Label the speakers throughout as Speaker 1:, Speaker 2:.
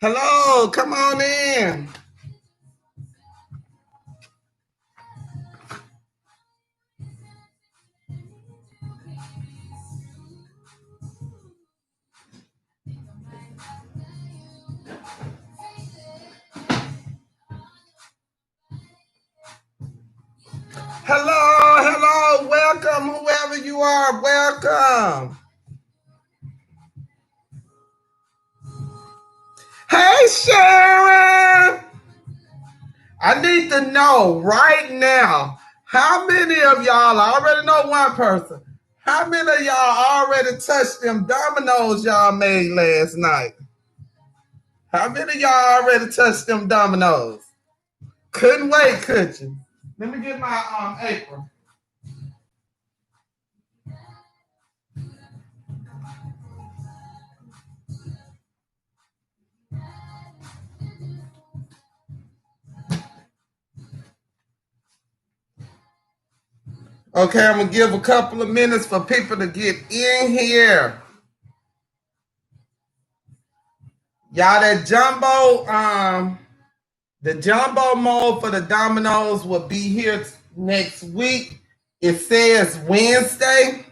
Speaker 1: Hello, come on in. Hello, welcome, whoever you are, welcome. Hey, Sharon. I need to know right now, how many of y'all, I already know one person, how many of y'all already touched them dominoes y'all made last night? How many of y'all already touched them dominoes? Couldn't wait, could you? Let me get my apron. Okay, I'm gonna give a couple of minutes for people to get in here. Y'all, that the jumbo mode for the dominoes will be here next week. It says Wednesday,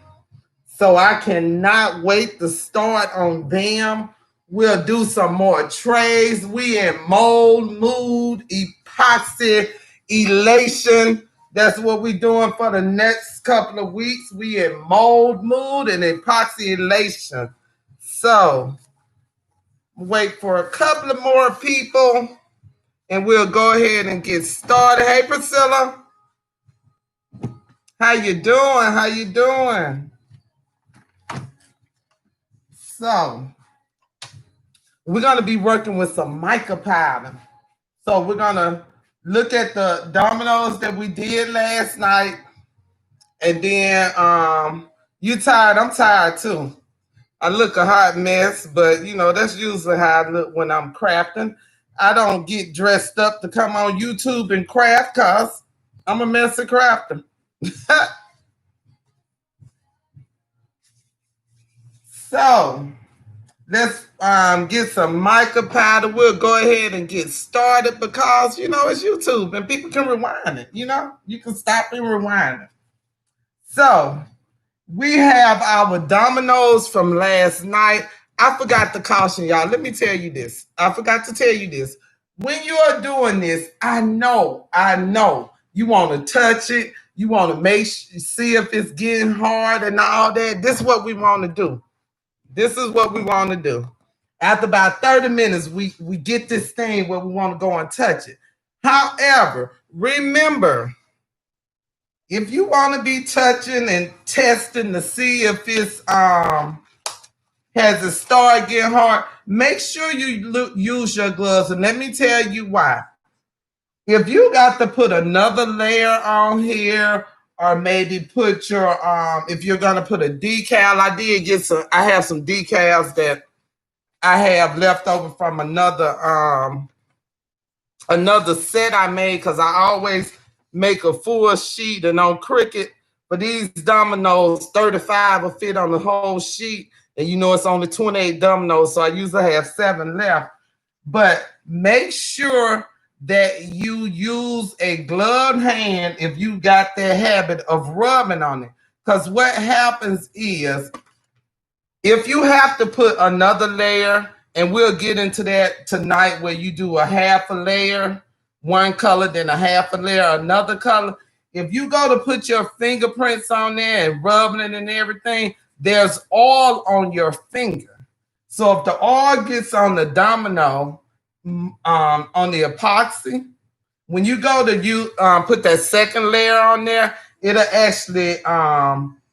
Speaker 1: so I cannot wait to start on them. We'll do some more trays. We in mold, mood, epoxy, elation. That's what we're doing for the next couple of weeks. We in mold, mood, and epoxy elation. So wait for a couple of more people, and we'll go ahead and get started. Hey, Priscilla, how you doing? How you doing? So we're gonna be working with some mica powder. So we're gonna look at the dominoes that we did last night, and then you tired? I'm tired too. I look a hot mess, but you know that's usually how I look when I'm crafting. I don't get dressed up to come on YouTube and craft cause I'm a messy crafter. So let's get some mica powder. We'll go ahead and get started because you know it's YouTube and people can rewind it. You know, you can stop and rewind it. So we have our dominoes from last night. I forgot to caution y'all. Let me tell you this. I forgot to tell you this. When you are doing this, I know you want to touch it. You want to see if it's getting hard and all that. This is what we want to do. This is what we want to do. After about 30 minutes, we get this thing where we want to go and touch it. However, remember, if you want to be touching and testing to see if it's has it started getting hard, make sure you use your gloves. And let me tell you why. If you got to put another layer on here, or maybe put your if you're gonna put a decal, I have some decals that I have left over from another set I made, because I always make a full sheet, and on Cricut for these dominoes, 35 will fit on the whole sheet, and you know it's only 28 dominoes, so I usually have 7 left. But make sure that you use a gloved hand if you got that habit of rubbing on it, because what happens is if you have to put another layer, and we'll get into that tonight, where you do a half a layer, one color, then a half a layer, another color. If you go to put your fingerprints on there and rubbing it and everything, there's oil on your finger. So if the oil gets on the domino, on the epoxy, when you go to put that second layer on there, it'll actually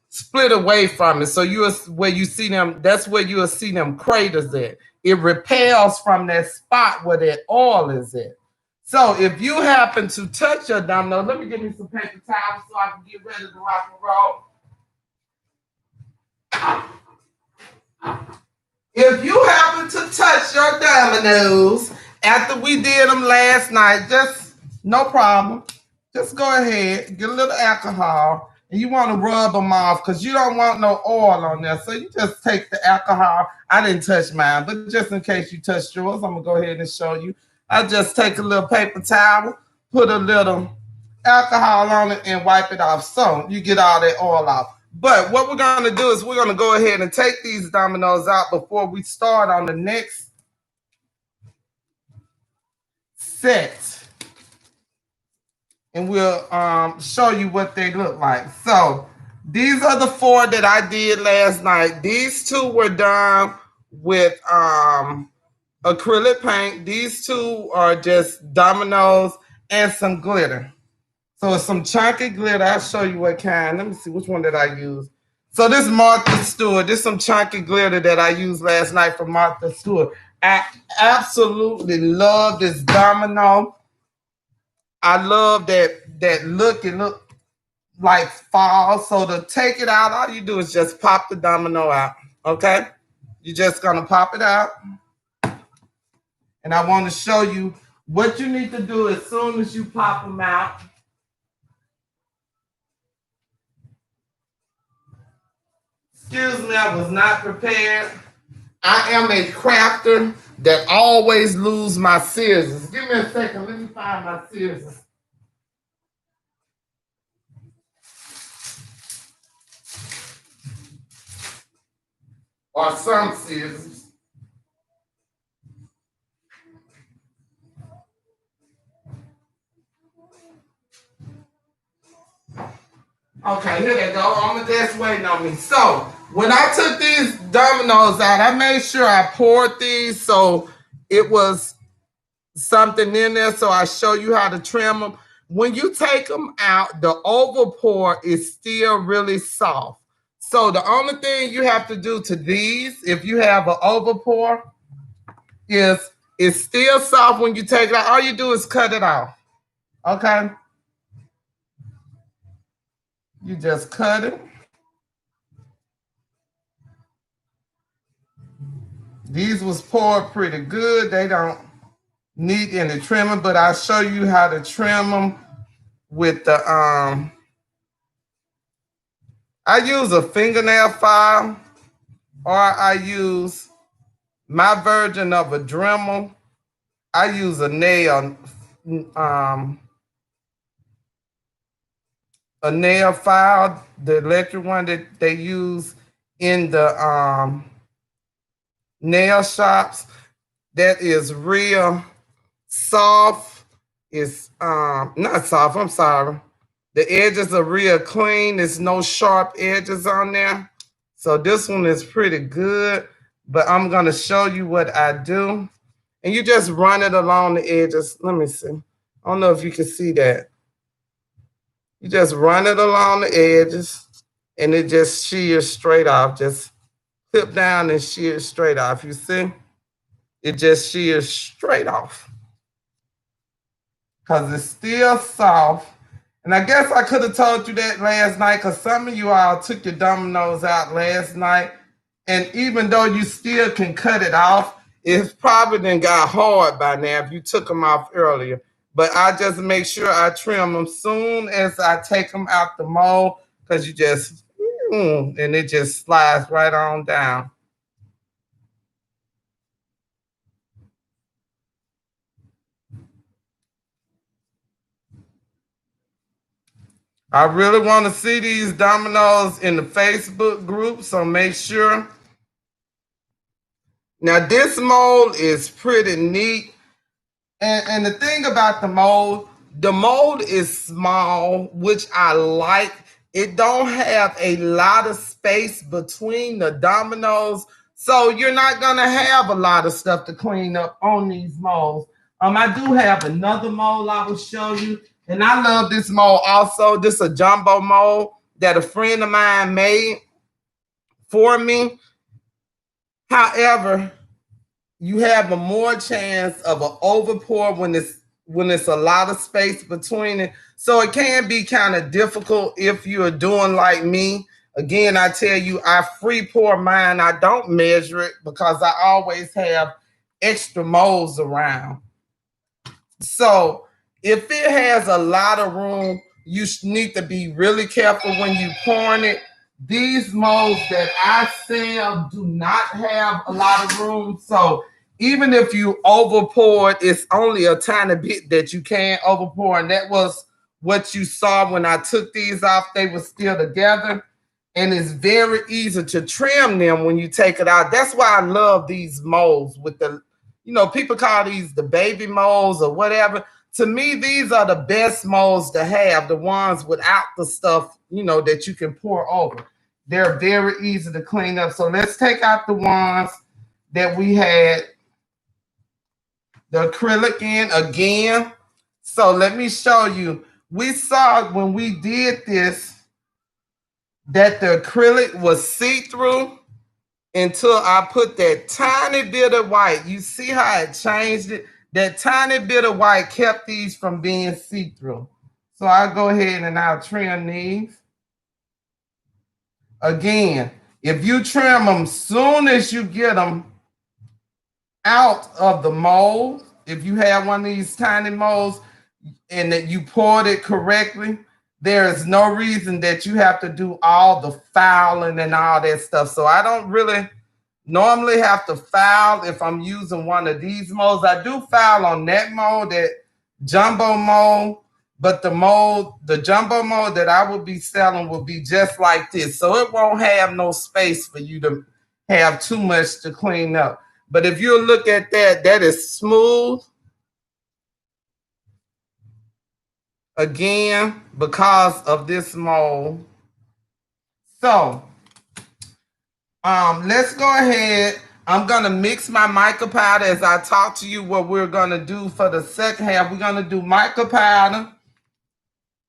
Speaker 1: split away from it. So where you see them, that's where you will see them craters at. It repels from that spot where that oil is at. So if you happen to touch your domino, let me get me some paper towels so I can get ready to rock and roll. If you happen to touch your dominoes after we did them last night, just no problem. Just go ahead, get a little alcohol, and you want to rub them off because you don't want no oil on there. So you just take the alcohol. I didn't touch mine, but just in case you touched yours, I'm going to go ahead and show you. I just take a little paper towel, put a little alcohol on it, and wipe it off. So you get all that oil off. But what we're going to do is we're going to go ahead and take these dominoes out before we start on the next set. And we'll show you what they look like. So these are the 4 that I did last night. These 2 were done with acrylic paint. These 2 are just dominoes and some glitter. So it's some chunky glitter. I'll show you what kind. Let me see, which one did I use? So this Martha Stewart. This is some chunky glitter that I used last night from Martha Stewart. I absolutely love this domino. I love that look. It look like fall. So to take it out, all you do is just pop the domino out. Okay? You're just gonna pop it out. And I want to show you what you need to do as soon as you pop them out. Excuse me, I was not prepared. I am a crafter that always lose my scissors. Give me a second. Let me find my scissors. Or some scissors. Okay, here they go. I'm just waiting on me. So when I took these dominoes out, I made sure I poured these so it was something in there. So I show you how to trim them. When you take them out, the oval pour is still really soft. So the only thing you have to do to these, if you have an oval pour, is it's still soft when you take it out. All you do is cut it off. Okay? You just cut it. These was poured pretty good. They don't need any trimming, but I'll show you how to trim them with the I use a fingernail file, or I use my version of a Dremel. I use a nail file, the electric one that they use in the nail shops. That is real soft. It's not soft, I'm sorry. The edges are real clean. There's no sharp edges on there. So this one is pretty good, but I'm gonna show you what I do. And you just run it along the edges. Let me see. I don't know if you can see that. You just run it along the edges and it just shears straight off. Just clip down and shear straight off. You see? It just shears straight off. Because it's still soft. And I guess I could have told you that last night because some of you all took your dominoes out last night. And even though you still can cut it off, it's probably done got hard by now if you took them off earlier. But I just make sure I trim them soon as I take them out the mold because you just, and it just slides right on down. I really want to see these dominoes in the Facebook group, so make sure. Now this mold is pretty neat. And the thing about the mold is small, which I like. It don't have a lot of space between the dominoes, so you're not gonna have a lot of stuff to clean up on these molds. I do have another mold I will show you, and I love this mold also. This is a jumbo mold that a friend of mine made for me. However, you have a more chance of an overpour when it's a lot of space between it. So it can be kind of difficult if you're doing like me. Again, I tell you, I free pour mine. I don't measure it because I always have extra molds around. So if it has a lot of room, you need to be really careful when you pouring it. These molds that I sell do not have a lot of room. So even if you over pour it, it's only a tiny bit that you can over pour. And that was what you saw when I took these off. They were still together. And it's very easy to trim them when you take it out. That's why I love these molds with the, you know, people call these the baby molds or whatever. To me, these are the best molds to have, the ones without the stuff, you know, that you can pour over. They're very easy to clean up. So let's take out the ones that we had the acrylic in again. So let me show you. We saw when we did this that the acrylic was see-through until I put that tiny bit of white. You see how it changed it? That tiny bit of white kept these from being see-through. So I'll go ahead and I'll trim these. Again, if you trim them soon as you get them out of the mold, if you have one of these tiny molds and that you poured it correctly, there is no reason that you have to do all the fouling and all that stuff. So I don't really normally have to foul if I'm using one of these molds. I do foul on that mold, that jumbo mold, but the jumbo mold that I will be selling will be just like this. So it won't have no space for you to have too much to clean up. But if you look at that, that is smooth. Again, because of this mold. So let's go ahead. I'm gonna mix my mica powder as I talk to you what we're gonna do for the second half. We're gonna do mica powder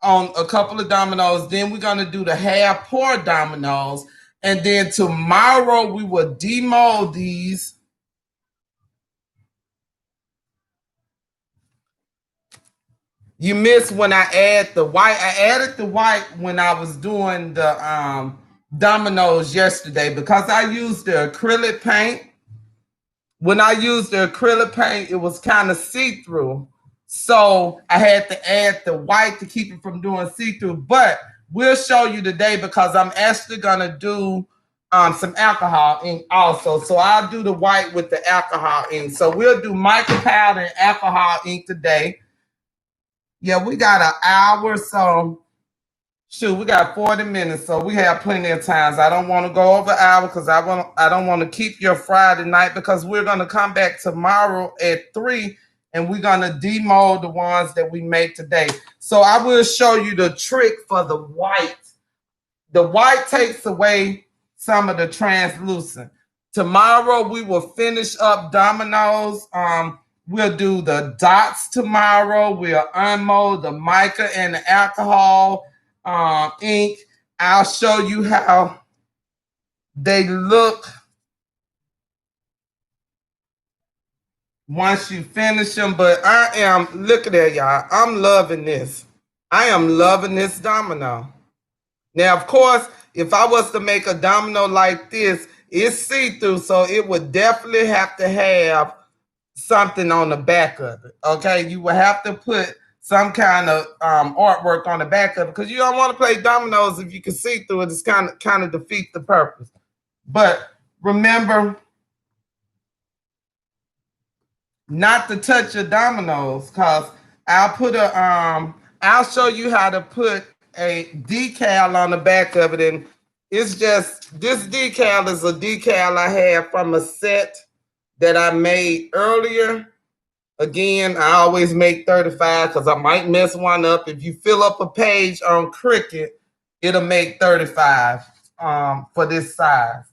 Speaker 1: on a couple of dominoes. Then we're gonna do the half pour dominoes. And then tomorrow we will demold these. You missed when I add the white. I added the white when I was doing the dominoes yesterday because I used the acrylic paint. When I used the acrylic paint, it was kind of see-through. So I had to add the white to keep it from doing see-through. But we'll show you today because I'm actually going to do some alcohol ink also. So I'll do the white with the alcohol ink. So we'll do mica powder and alcohol ink today. Yeah, we got an hour, so shoot, we got 40 minutes, so we have plenty of times. I don't want to go over an hour because I don't want to keep your Friday night because we're going to come back tomorrow at 3 and we're going to demold the ones that we made today. So I will show you the trick for the white. The white takes away some of the translucent. Tomorrow we will finish up dominoes. We'll do the dots tomorrow. We'll unmold the mica and the alcohol ink. I'll show you how they look once you finish them. But look at that, y'all. I'm loving this. I am loving this domino. Now, of course, if I was to make a domino like this, it's see-through, so it would definitely have to have something on the back of it. Okay, you will have to put some kind of artwork on the back of it because you don't want to play dominoes if you can see through it. It's kind of defeat the purpose. But remember not to touch your dominoes because I'll show you how to put a decal on the back of it, and it's just this decal is a decal I have from a set that I made earlier. Again, I always make 35 because I might mess one up. If you fill up a page on Cricut, it'll make 35 for this size.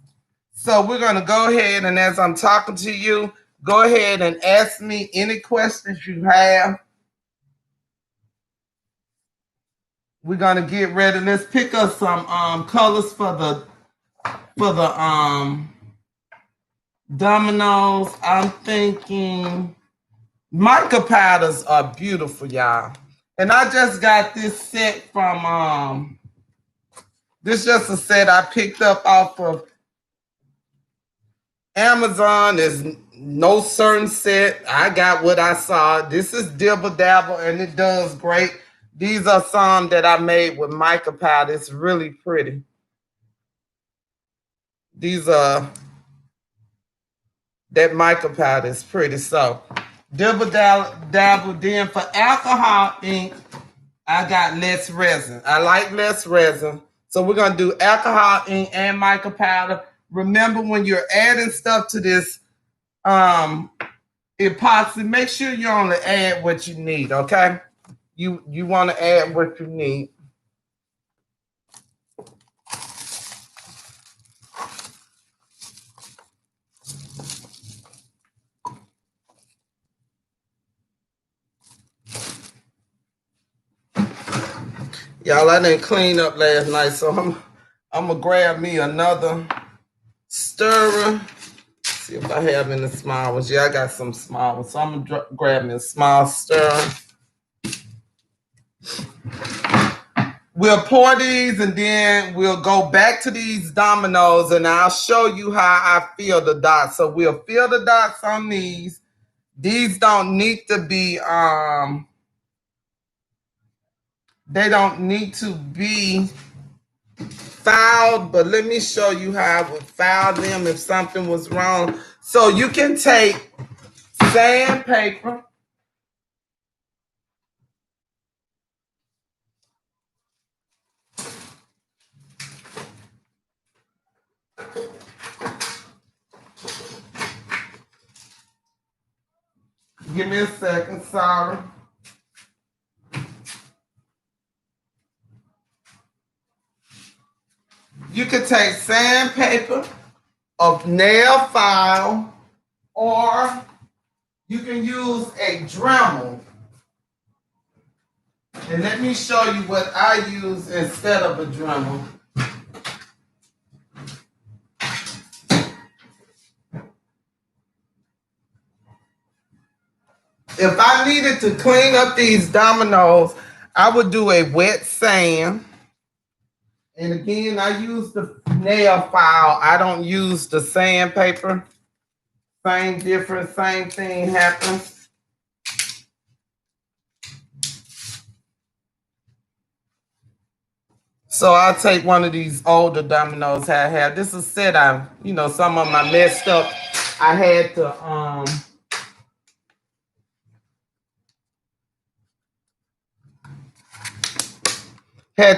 Speaker 1: So we're going to go ahead, and as I'm talking to you, go ahead and ask me any questions you have. We're going to get ready. Let's pick up some colors for the dominoes. I'm thinking mica powders are beautiful, y'all. And I just got this set from this is just a set I picked up off of Amazon. There's no certain set. I got what I saw. This is Dibble Dabble, and it does great. These are some that I made with mica powder. It's really pretty. These are, that mica powder is pretty. So, double dabble. Then for alcohol ink, I got less resin. I like less resin. So we're going to do alcohol ink and mica powder. Remember, when you're adding stuff to this epoxy, make sure you only add what you need, okay? You want to add what you need. Y'all, I didn't clean up last night, so I'm gonna grab me another stirrer. See if I have any small ones. Yeah, I got some small ones, so I'm gonna grab me a small stirrer. We'll pour these and then we'll go back to these dominoes and I'll show you how I fill the dots. So we'll fill the dots on these. These don't need to be, they don't need to be filed, but let me show you how I would file them if something was wrong. So you can take sandpaper. Give me a second, sorry. You could take sandpaper, a nail file, or you can use a Dremel. And let me show you what I use instead of a Dremel. If I needed to clean up these dominoes, I would do a wet sand. And again, I use the nail file. I don't use the sandpaper. Same difference, same thing happens. So I'll take one of these older dominoes I have. This is set I, some of them I messed up. I had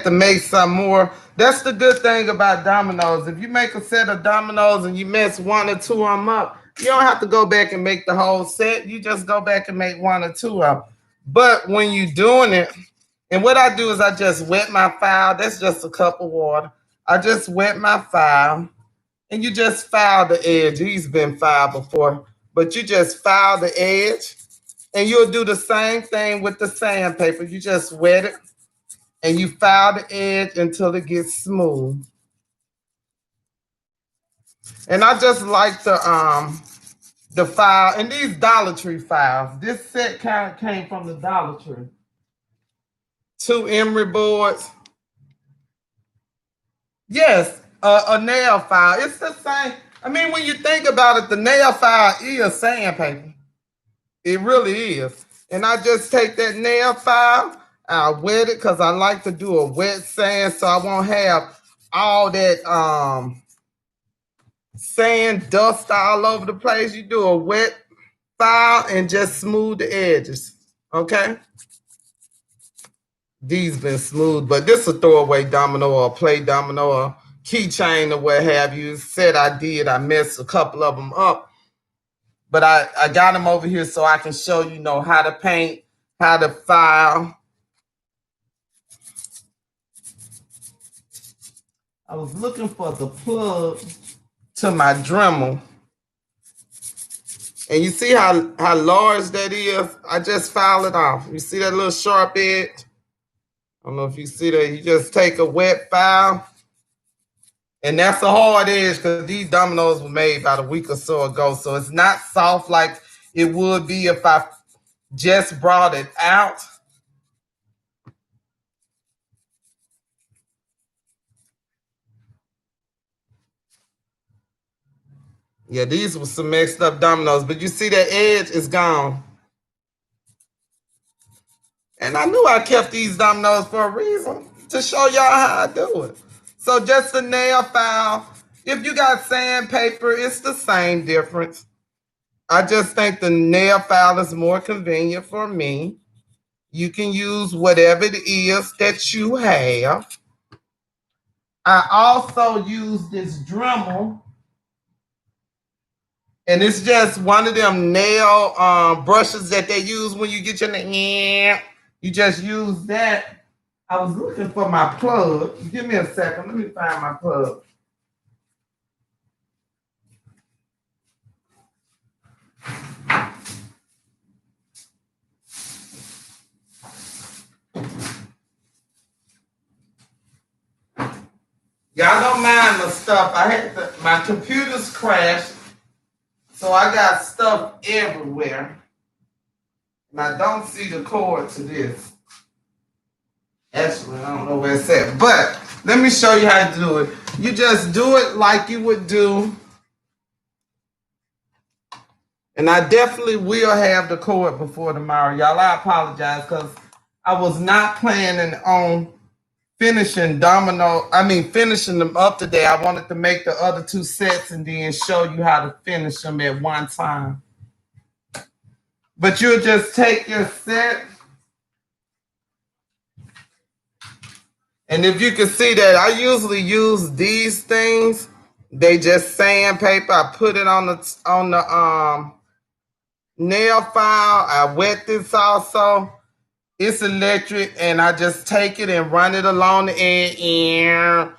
Speaker 1: to make some more. That's the good thing about dominoes. If you make a set of dominoes and you mess one or two of them up, you don't have to go back and make the whole set. You just go back and make one or two of them. But when you're doing it, and what I do is I just wet my file. That's just a cup of water. I just wet my file, and you just file the edge. These been filed before, but you just file the edge, and you'll do the same thing with the sandpaper. You just wet it, and you file the edge until it gets smooth. And I just like the file, and these Dollar Tree files. This set kind of came from the Dollar Tree. 2 emery boards. Yes, a nail file. It's the same. I mean, when you think about it, the nail file is sandpaper. It really is. And I just take that nail file, I wet it because I like to do a wet sand so I won't have all that sand dust all over the place. You do a wet file and just smooth the edges. Okay? These been smooth, but this is a throwaway domino or a play domino or keychain or what have you. Said I did. I messed a couple of them up. But I got them over here so I can show you how to paint, how to file. I was looking for the plug to my Dremel. And you see how large that is? I just file it off. You see that little sharp edge? I don't know if you see that. You just take a wet file. And that's a hard edge because these dominoes were made about a week or so ago. So it's not soft like it would be if I just brought it out. Yeah, these were some mixed up dominoes, but you see that edge is gone. And I knew I kept these dominoes for a reason, to show y'all how I do it. So just a nail file. If you got sandpaper, it's the same difference. I just think the nail file is more convenient for me. You can use whatever it is that you have. I also use this Dremel, and it's just one of them nail brushes that they use when you get your nail. You just use that. I was looking for my plug. Give me a second. Let me find my plug. Y'all don't mind the stuff. My computer's crashed, so I got stuff everywhere. And I don't see the cord to this. Actually, I don't know where it's at. But let me show you how to do it. You just do it like you would do. And I definitely will have the cord before tomorrow. Y'all, I apologize because I was not planning on finishing them up today. I wanted to make the other two sets and then show you how to finish them at one time. But you'll just take your set. And if you can see that, I usually use these things. They just sandpaper. I put it on the nail file. I wet this also. It's electric, and I just take it and run it along the end.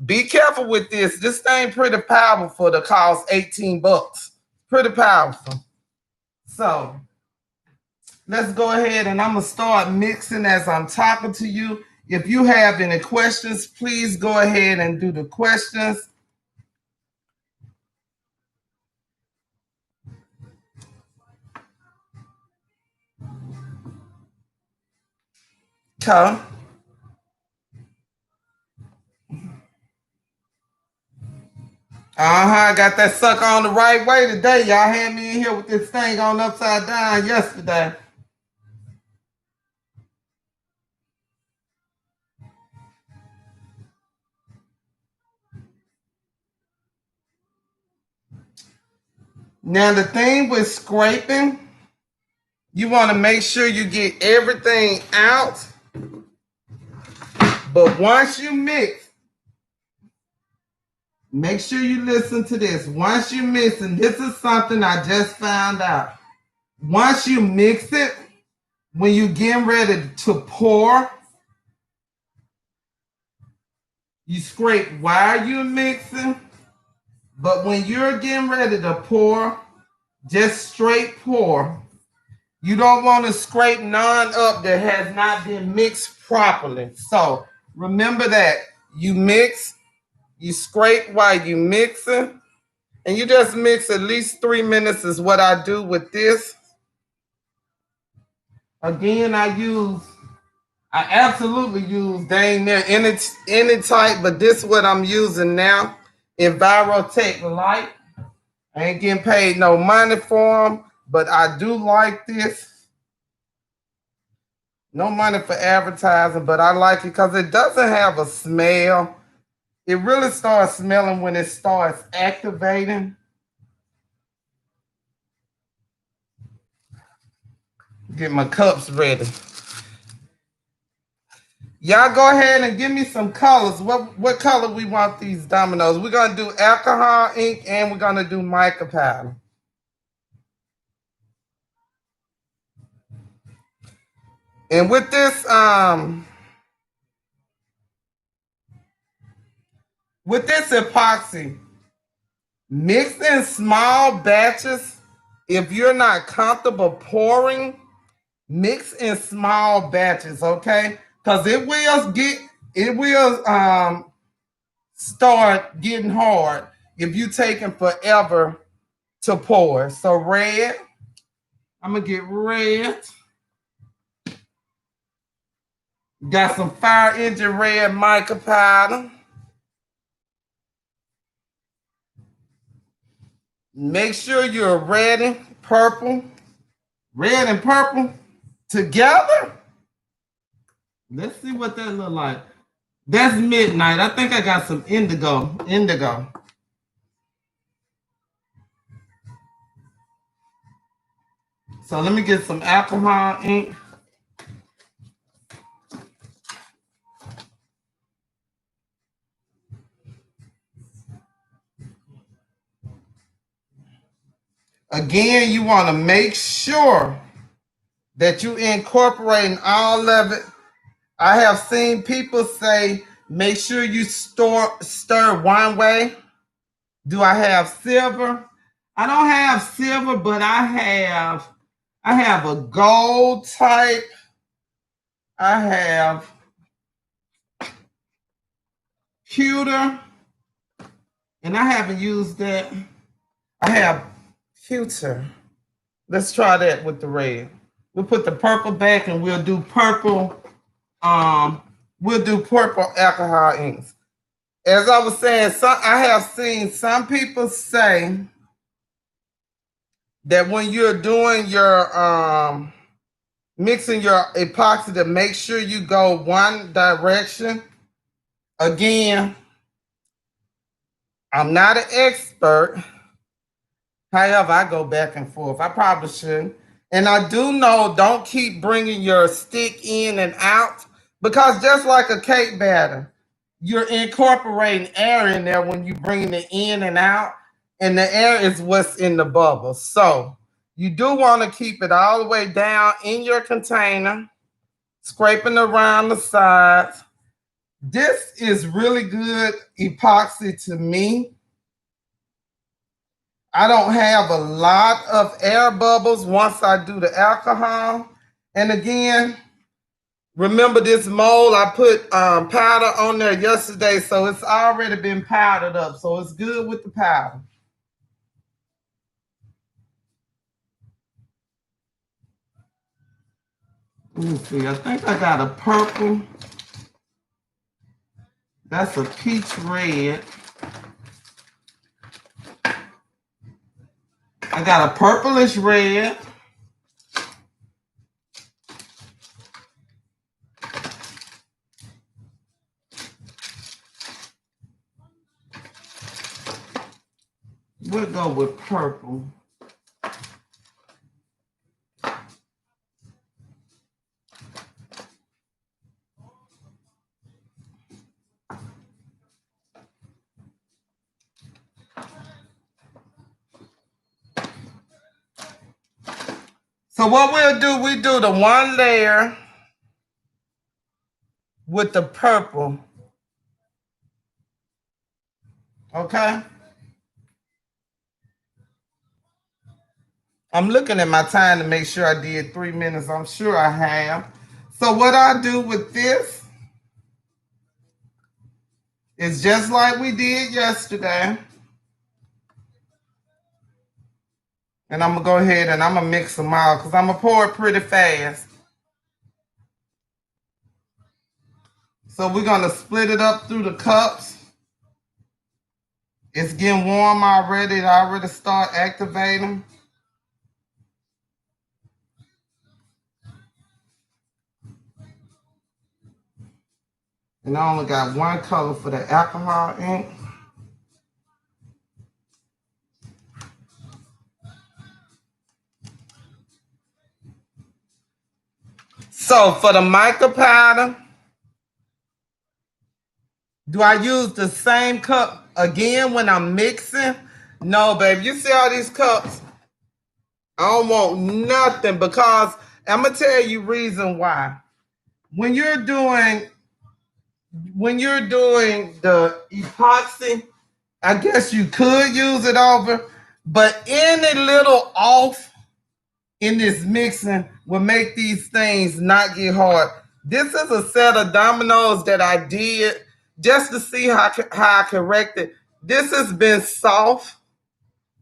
Speaker 1: Be careful with this. This thing pretty powerful to cost $18. Pretty powerful. So let's go ahead, and I'm going to start mixing as I'm talking to you. If you have any questions, please go ahead and do the questions. Okay. I got that sucker on the right way today. Y'all had me in here with this thing on upside down yesterday. Now, the thing with scraping, you want to make sure you get everything out. But once you mix, make sure you listen to this. Once you mix, and this is something I just found out. Once you mix it, when you're getting ready to pour, you scrape while you're mixing. But when you're getting ready to pour, just straight pour. You don't want to scrape none up that has not been mixed properly. So remember that. You mix, you scrape while you mixing, and you just mix at least 3 minutes is what I do with this. Again, I absolutely use dang near any type, but this is what I'm using now. Envirotech Light. I ain't getting paid no money for them, but I do like this. No money for advertising, but I like it because it doesn't have a smell. It really starts smelling when it starts activating. Get my cups ready. Y'all go ahead and give me some colors. What color we want these dominoes? We're going to do alcohol ink and we're going to do mica powder. And with this epoxy, mix in small batches. If you're not comfortable pouring, mix in small batches, okay? Because it will start getting hard if you taking forever to pour. So red, I'm gonna get red. Got some fire engine red mica powder. Make sure you're red and purple together. Let's see what that look like. That's midnight. I think I got some indigo. So let me get some alcohol ink. Again, you want to make sure that you incorporating all of it. I have seen people say, make sure you stir one way. Do I have silver? I don't have silver, but I have a gold type. I have pewter, and I haven't used that. I have pewter. Let's try that with the red. We'll put the purple back, and we'll do purple. We'll do purple alcohol inks. As I was saying, I have seen some people say that when you're doing your mixing your epoxy, to make sure you go one direction. Again, I'm not an expert. However, I go back and forth. I probably shouldn't. And I do know, don't keep bringing your stick in and out, because just like a cake batter, you're incorporating air in there when you bring it in and out, and the air is what's in the bubble. So you do want to keep it all the way down in your container, scraping around the sides. This is really good epoxy to me. I don't have a lot of air bubbles once I do the alcohol. And again, remember this mold, I put powder on there yesterday, so it's already been powdered up. So it's good with the powder. Let me see, I think I got a purple. That's a peach red. I got a purplish red. We'll go with purple. So what we'll do, we do the one layer with the purple. Okay? I'm looking at my time to make sure I did 3 minutes. I'm sure I have. So what I do with this is just like we did yesterday. And I'm going to go ahead and I'm going to mix them out because I'm going to pour it pretty fast. So we're going to split it up through the cups. It's getting warm already. It already start activating. And I only got one color for the alcohol ink. So for the mica powder, do I use the same cup again when I'm mixing? No, baby. You see all these cups? I don't want nothing, because I'm going to tell you reason why. When you're doing the epoxy, I guess you could use it over, but any little off in this mixing will make these things not get hard. This is a set of dominoes that I did just to see how I correct it. This has been soft.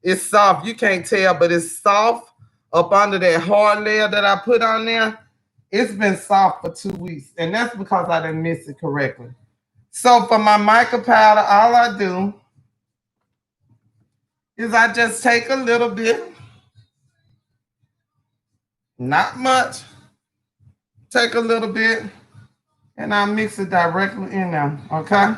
Speaker 1: It's soft. You can't tell, but it's soft up under that hard layer that I put on there. It's been soft for 2 weeks, and that's because I didn't mix it correctly. So for my mica powder, all I do is I just take a little bit, not much, take a little bit, And I mix it directly in there, okay?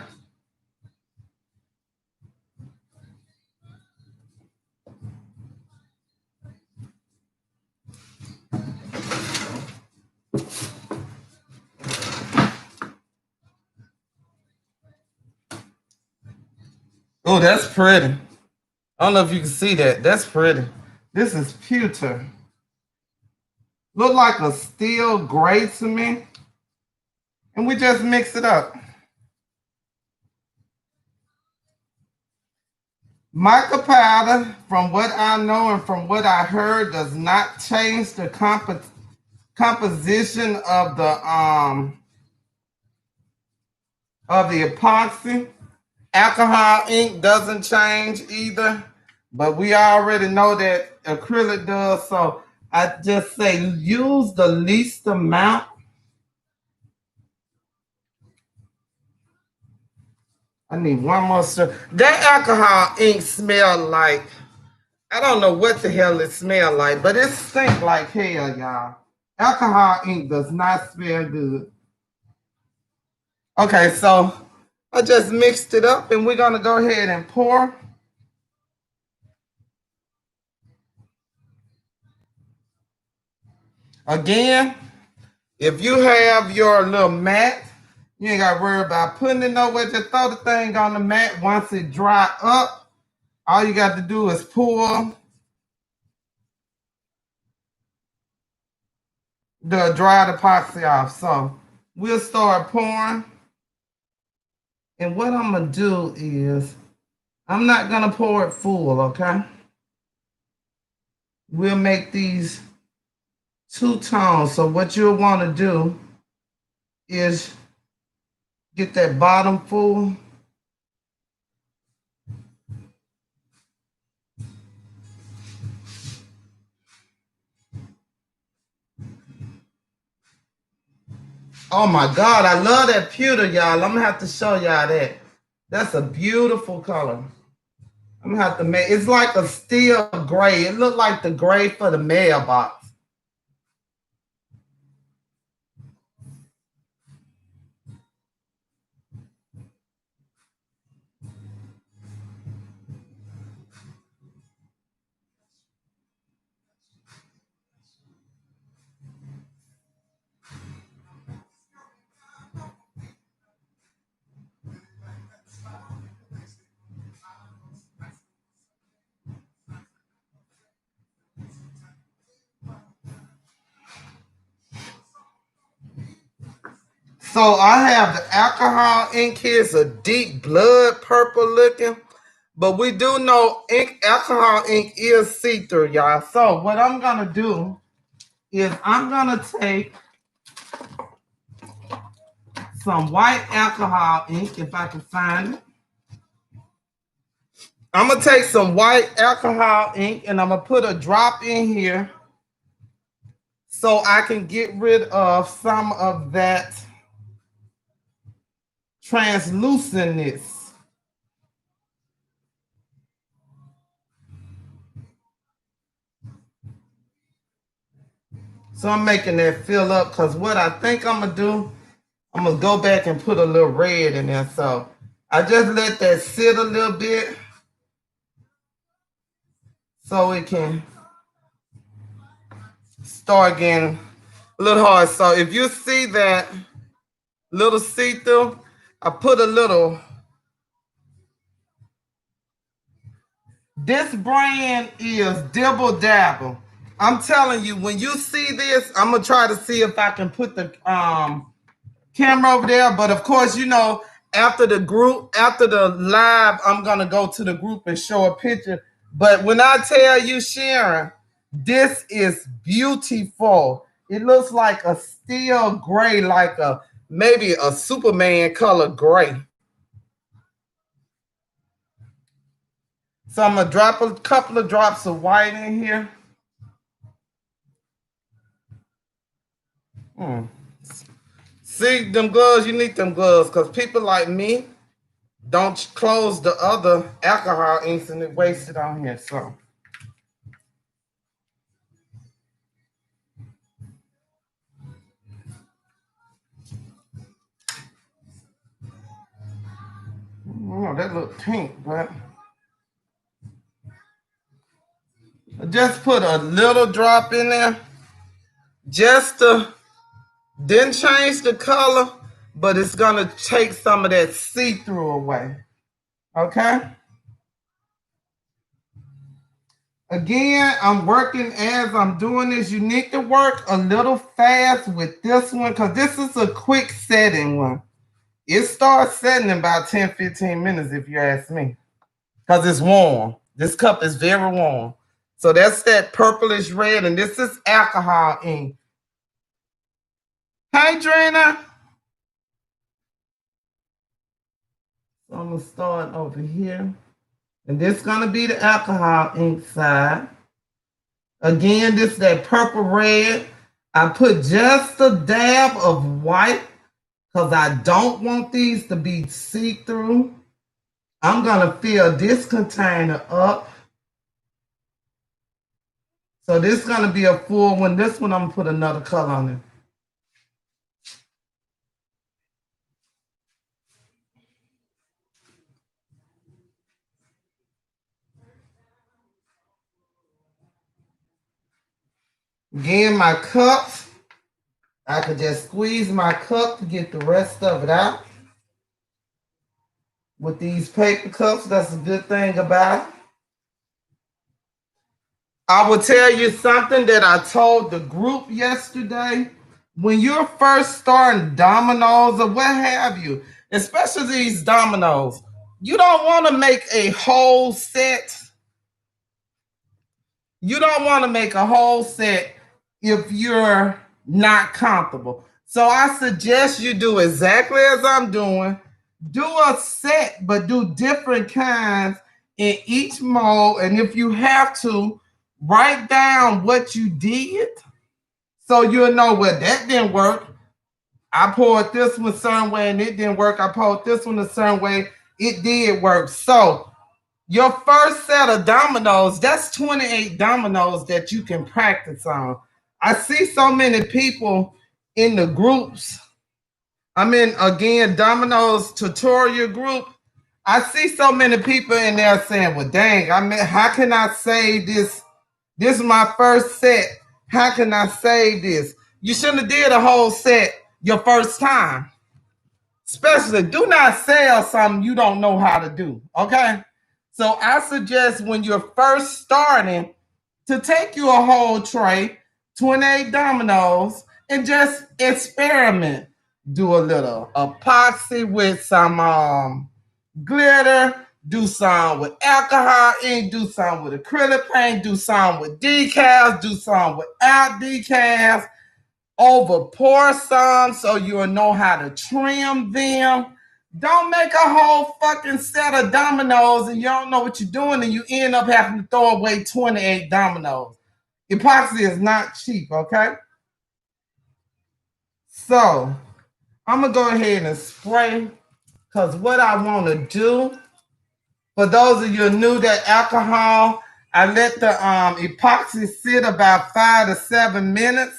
Speaker 1: Oh, that's pretty. I don't know if you can see that. That's pretty. This is pewter. Look like a steel gray to me. And we just mix it up. Mica powder, from what I know and from what I heard, does not change the composition of the epoxy. Alcohol ink doesn't change either, but we already know that acrylic does. So I just say use the least amount. I need one more stir. That alcohol ink smell like, I don't know what the hell it smell like, but it stink like hell, y'all. Alcohol ink does not smell good. Okay, so I just mixed it up and we're gonna go ahead and pour. Again, if you have your little mat, you ain't gotta worry about putting it nowhere. Just throw the thing on the mat. Once it dry up, all you got to do is pour the dried epoxy off. So we'll start pouring. And what I'm gonna do is, I'm not gonna pour it full, okay? We'll make these two tones. So what you'll want to do is get that bottom full. Oh my God, I love that pewter, y'all. I'm gonna have to show y'all that. That's a beautiful color. I'm gonna have to make, it's like a steel gray. It looked like the gray for the mailbox. So I have the alcohol ink here. It's a deep blood purple looking. But we do know alcohol ink is see-through, y'all. So what I'm gonna do is I'm gonna take some white alcohol ink, if I can find it. I'm gonna take some white alcohol ink and I'm gonna put a drop in here so I can get rid of some of that translucentness. So I'm making that fill up because what I think I'm gonna do, I'm gonna go back and put a little red in there. So I just let that sit a little bit so it can start getting a little hard. So if you see that little see-through, I put a little. This brand is Double Dabble. I'm telling you, when you see this, I'm gonna try to see if I can put the camera over there. But of course, you know, after the live, I'm gonna go to the group and show a picture. But when I tell you, Sharon, this is beautiful. It looks like a steel gray, like maybe a Superman color gray. So I'm gonna drop a couple of drops of white in here. See, them gloves, you need them gloves because people like me don't close the other alcohol inks and it wasted on here. So know, that look pink, but just put a little drop in there. Just to, didn't change the color, but it's gonna take some of that see-through away. Okay? Again, I'm working as I'm doing this. You need to work a little fast with this one because this is a quick setting one. It starts setting in about 10, 15 minutes if you ask me. Because it's warm. This cup is very warm. So that's that purplish red, and this is alcohol ink. Hey, Drina. So I'm going to start over here. And this is going to be the alcohol ink side. Again, this is that purple red. I put just a dab of white because I don't want these to be see-through. I'm going to fill this container up. So this is going to be a full one. This one, I'm going to put another color on it. Again, my cups, I could just squeeze my cup to get the rest of it out. With these paper cups, that's a good thing about it. I will tell you something that I told the group yesterday. When you're first starting Dominoes or what have you, especially these Dominoes, you don't want to make a whole set. You don't want to make a whole set if you're not comfortable. So I suggest you do exactly as I'm doing. Do a set, but do different kinds in each mold. And if you have to, write down what you did so you'll know what that didn't work. I poured this one a certain way and it didn't work. I poured this one a certain way. It did work. So your first set of dominoes, that's 28 dominoes that you can practice on. I see so many people in the groups. I'm in, again, Dominoes tutorial group. I see so many people in there saying, well, dang, I mean, how can I save this? This is my first set. How can I save this? You shouldn't have did a whole set your first time. Especially, do not sell something you don't know how to do, okay? So I suggest when you're first starting to take you a whole tray, 28 dominoes, and just experiment. Do a little epoxy with some glitter, do some with alcohol ink, do some with acrylic paint, do some with decals, do some without decals, over pour some so you'll know how to trim them. Don't make a whole fucking set of dominoes and you don't know what you're doing and you end up having to throw away 28 dominoes. Epoxy is not cheap, okay? So I'm gonna go ahead and spray because what I want to do, for those of you new to alcohol, I let the epoxy sit about 5 to 7 minutes.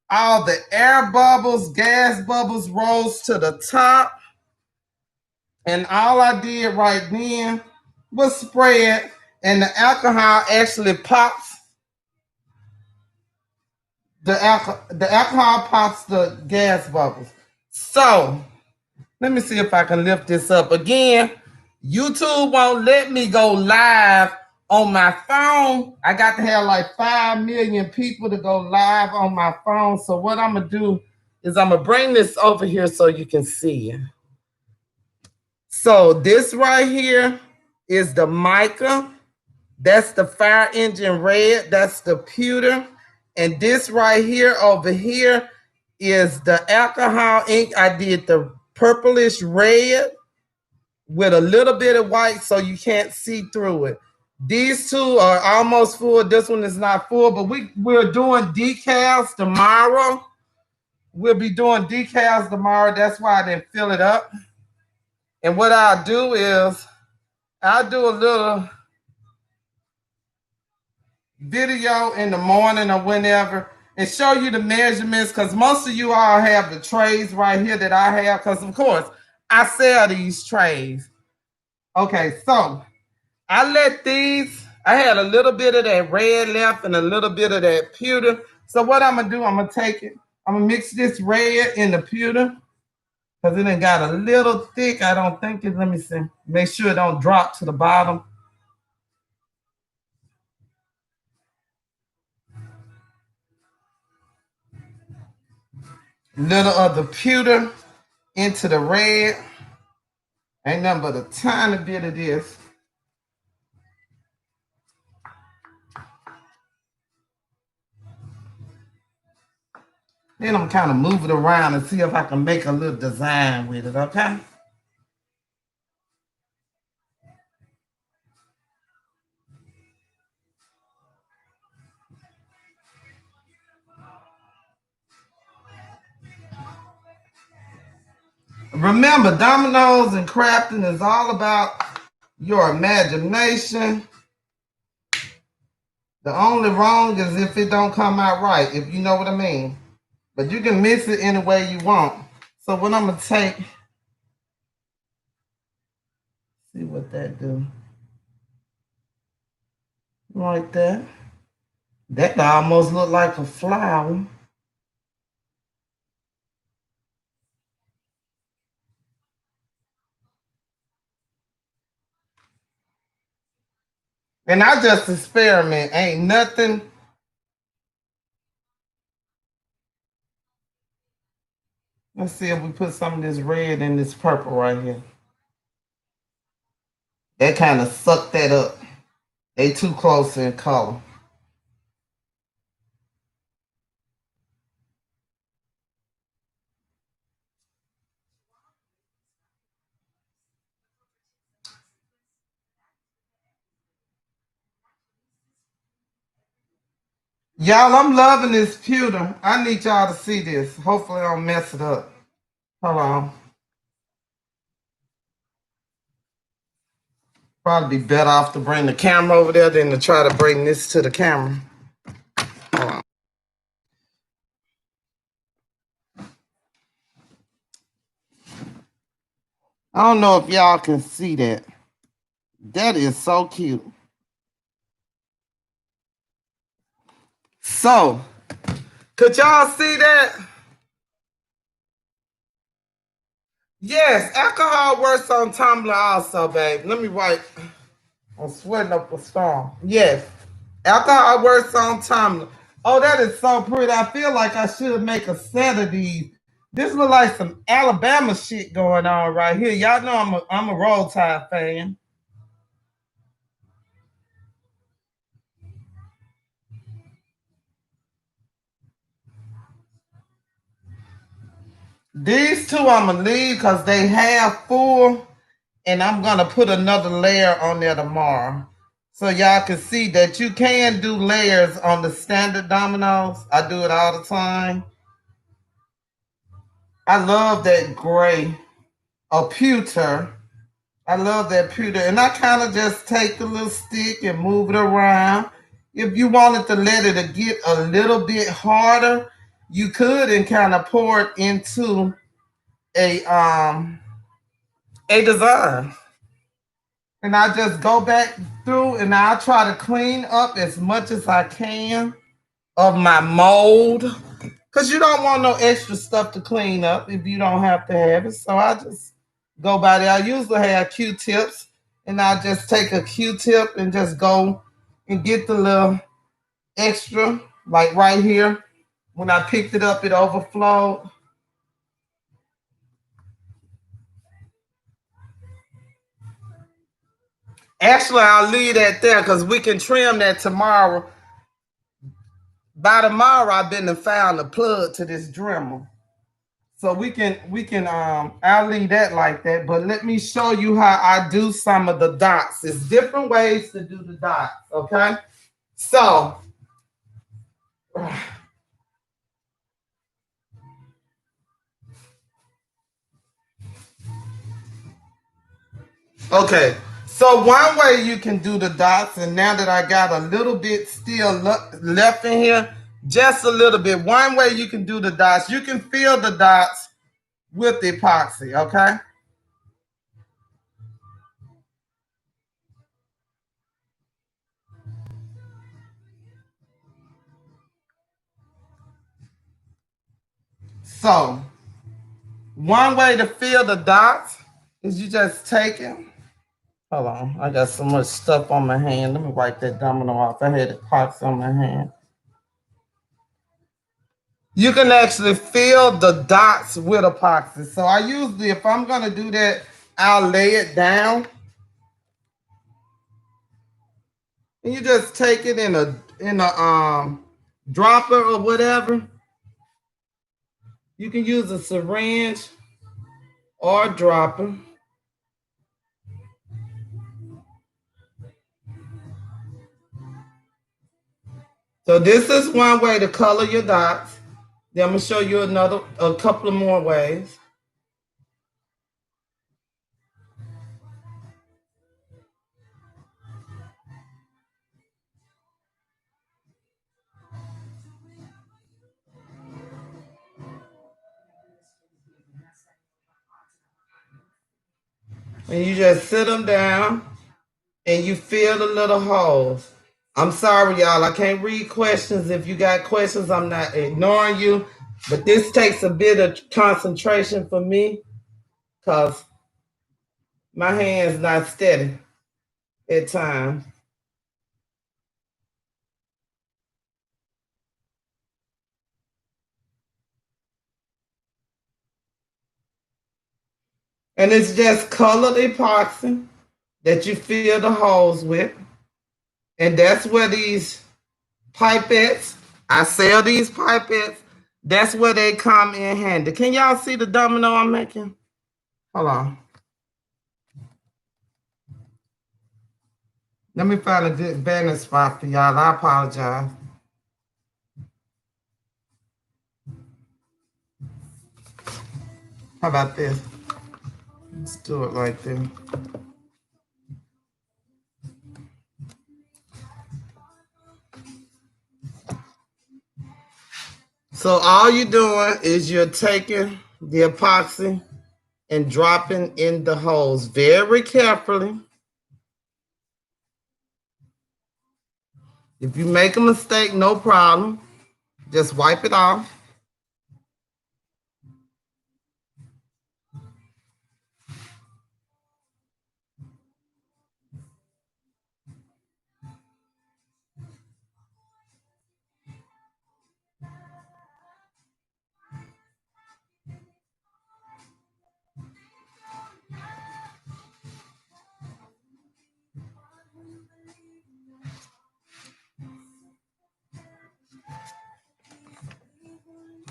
Speaker 1: All the air bubbles, gas bubbles rose to the top. And all I did right then was spray it, and the alcohol actually pops. The alcohol pops the gas bubbles. So let me see if I can lift this up again. YouTube won't let me go live on my phone. I got to have like 5 million people to go live on my phone. So what I'm going to do is I'm going to bring this over here so you can see it. So this right here is the mica. That's the fire engine red. That's the pewter. And this right here over here is the alcohol ink. I did the purplish red with a little bit of white so you can't see through it. These two are almost full. This one is not full, but we're doing decals tomorrow. We'll be doing decals tomorrow. That's why I didn't fill it up. And what I'll do is I'll do a little video in the morning or whenever and show you the measurements because most of you all have the trays right here that I have because, of course, I sell these trays. Okay, so I let these, I had a little bit of that red left and a little bit of that pewter. So what I'm gonna do, I'm gonna take it, I'm gonna mix this red in the pewter because it done got a little thick. I don't think it, let me see. Make sure it don't drop to the bottom. Little of the pewter into the red. Ain't nothing but a tiny bit of this. Then I'm kind of move it around and see if I can make a little design with it, okay? Remember, dominoes and crafting is all about your imagination. The only wrong is if it don't come out right, if you know what I mean. But you can mix it any way you want. So what I'm gonna take, see what that do. Like that. That almost look like a flower. And I just experiment, ain't nothing. Let's see if we put some of this red in this purple right here. That kind of sucked that up. They too close in color. Y'all, I'm loving this pewter. I need y'all to see this. Hopefully I don't mess it up. Hold on. Probably be better off to bring the camera over there than to try to bring this to the camera. Hold on. I don't know if y'all can see that. That is so cute. So, could y'all see that? Yes, alcohol works on Tumblr also, babe. Let me write. I'm sweating up a storm. Yes, alcohol works on Tumblr. Oh, that is so pretty. I feel like I should make a set of these. This look like some Alabama shit going on right here. Y'all know I'm a Roll Tide fan. These two I'm gonna leave because they half full, and I'm gonna put another layer on there tomorrow. So y'all can see that you can do layers on the standard dominoes. I do it all the time. I love that gray or pewter. I love that pewter. And I kind of just take the little stick and move it around. If you wanted to let it get a little bit harder, you could and kind of pour it into a design. And I just go back through and I try to clean up as much as I can of my mold. Because you don't want no extra stuff to clean up if you don't have to have it. So I just go by there. I usually have Q-tips, and I just take a Q-tip and just go and get the little extra, like right here. When I picked it up, it overflowed. Actually, I'll leave that there because we can trim that tomorrow. By tomorrow, I've been and found a plug to this Dremel. So we can I'll leave that like that, but let me show you how I do some of the dots. There's different ways to do the dots, okay? So okay, so one way you can do the dots, and now that I got a little bit still left in here, just a little bit. One way you can do the dots, you can fill the dots with epoxy, okay? So one way to fill the dots is you just take it. Hold on, I got so much stuff on my hand. Let me wipe that domino off. I had epoxy on my hand. You can actually fill the dots with epoxy. So I usually, if I'm gonna do that, I'll lay it down. And you just take it in a dropper or whatever. You can use a syringe or a dropper. So this is one way to color your dots. Then I'm gonna show you a couple of more ways. And you just sit them down and you fill the little holes. I'm sorry, y'all. I can't read questions. If you got questions, I'm not ignoring you. But this takes a bit of concentration for me because my hand's not steady at times. And it's just colored epoxy that you fill the holes with. And that's where these pipettes, I sell these pipettes, that's where they come in handy. Can y'all see the domino I'm making? Hold on. Let me find a good vantage spot for y'all. I apologize. How about this? Let's do it right there. So all you're doing is you're taking the epoxy and dropping in the holes very carefully. If you make a mistake, no problem. Just wipe it off.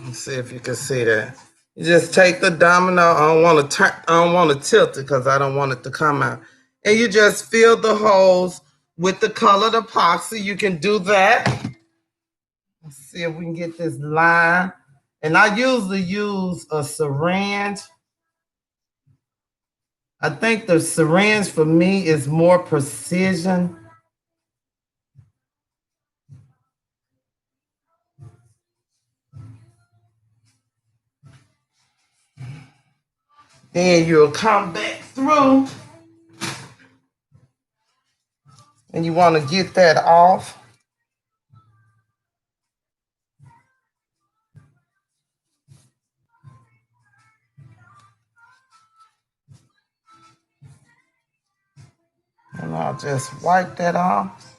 Speaker 1: Let's see if you can see that. You just take the domino. I don't want to tilt it because I don't want it to come out. And you just fill the holes with the colored epoxy. You can do that. Let's see if we can get this line. And I usually use a syringe. I think the syringe for me is more precision. Then you'll come back through and you want to get that off. And I'll just wipe that off.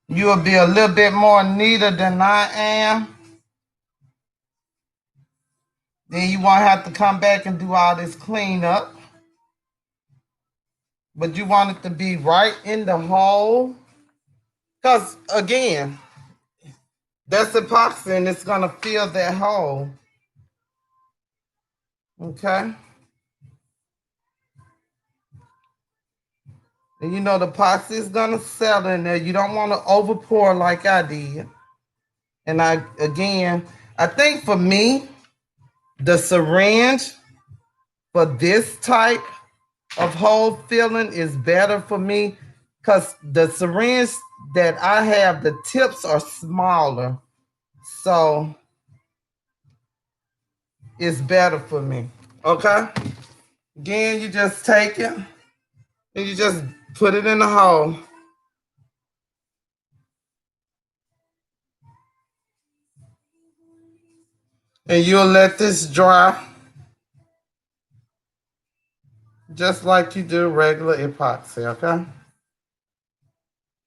Speaker 1: You'll be a little bit more neater than I am. Then you won't have to come back and do all this cleanup. But you want it to be right in the hole. Because, again, that's epoxy and it's going to fill that hole. Okay? And you know the epoxy is going to settle in there. You don't want to over pour like I did. And I think for me, the syringe for this type of hole filling is better for me because the syringe that I have, the tips are smaller. So is better for me. Okay? Again, you just take it and you just put it in the hole. And you'll let this dry just like you do regular epoxy, okay?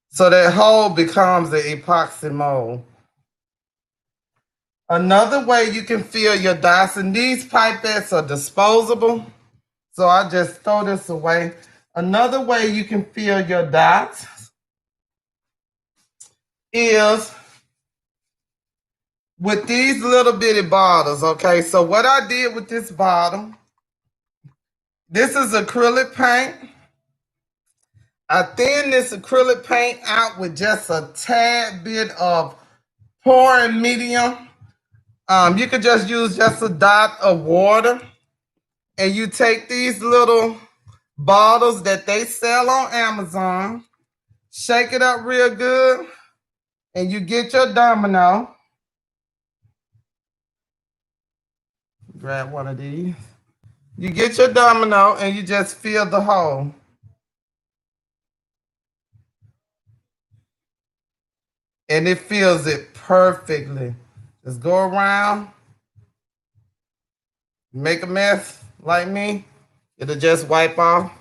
Speaker 1: So that hole becomes the epoxy mold. Another way you can fill your dots, and these pipettes are disposable, so I just throw this away. Another way you can fill your dots is with these little bitty bottles, okay? So what I did with this bottle, this is acrylic paint. I thin this acrylic paint out with just a tad bit of pouring medium. You could just use just a dot of water. And you take these little bottles that they sell on Amazon, shake it up real good, and you get your domino. Grab one of these. You get your domino and you just fill the hole. And it fills it perfectly. Just go around, make a mess like me, it'll just wipe off.